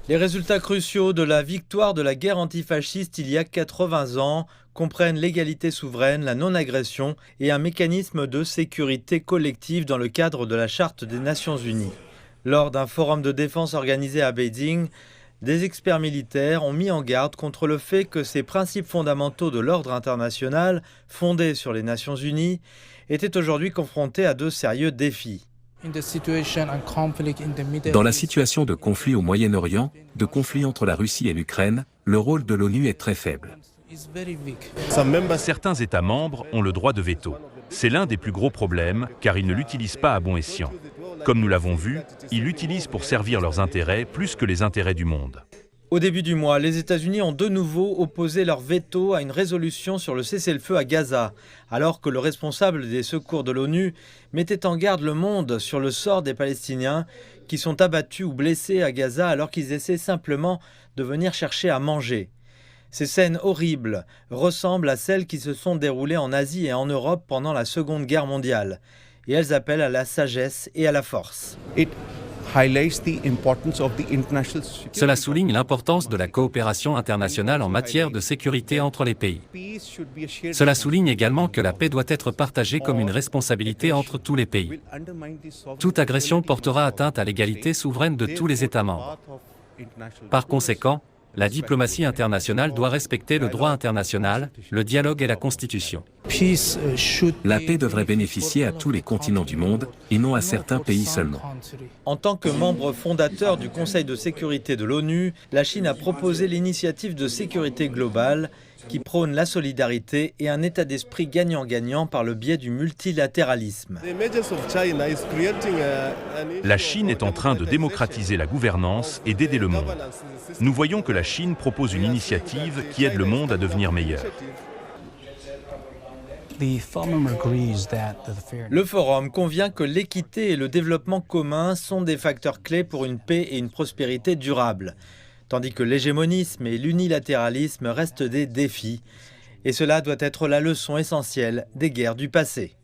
Les résultats cruciaux de la victoire de la guerre antifasciste il y a 80 ans comprennent l'égalité souveraine, la non-agression et un mécanisme de sécurité collective dans le cadre de la Charte des Nations Unies. Lors d'un forum de défense organisé à Beijing, des experts militaires ont mis en garde contre le fait que ces principes fondamentaux de l'ordre international, fondés sur les Nations Unies, étaient aujourd'hui confrontés à de sérieux défis. Dans la situation de conflit au Moyen-Orient, de conflit entre la Russie et l'Ukraine, le rôle de l'ONU est très faible. Certains États membres ont le droit de veto. C'est l'un des plus gros problèmes, car ils ne l'utilisent pas à bon escient. Comme nous l'avons vu, ils l'utilisent pour servir leurs intérêts plus que les intérêts du monde. Au début du mois, les États-Unis ont de nouveau opposé leur veto à une résolution sur le cessez-le-feu à Gaza, alors que le responsable des secours de l'ONU mettait en garde le monde sur le sort des Palestiniens qui sont abattus ou blessés à Gaza alors qu'ils essaient simplement de venir chercher à manger. Ces scènes horribles ressemblent à celles qui se sont déroulées en Asie et en Europe pendant la Seconde Guerre mondiale, et elles appellent à la sagesse et à la force. Cela souligne l'importance de la coopération internationale en matière de sécurité entre les pays. Cela souligne également que la paix doit être partagée comme une responsabilité entre tous les pays. Toute agression portera atteinte à l'égalité souveraine de tous les États membres. Par conséquent, la diplomatie internationale doit respecter le droit international, le dialogue et la Constitution. La paix devrait bénéficier à tous les continents du monde et non à certains pays seulement. En tant que membre fondateur du Conseil de sécurité de l'ONU, la Chine a proposé l'initiative de sécurité globale qui prône la solidarité et un état d'esprit gagnant-gagnant par le biais du multilatéralisme. La Chine est en train de démocratiser la gouvernance et d'aider le monde. Nous voyons que la Chine propose une initiative qui aide le monde à devenir meilleur. Le forum convient que l'équité et le développement commun sont des facteurs clés pour une paix et une prospérité durables, tandis que l'hégémonisme et l'unilatéralisme restent des défis. Et cela doit être la leçon essentielle des guerres du passé.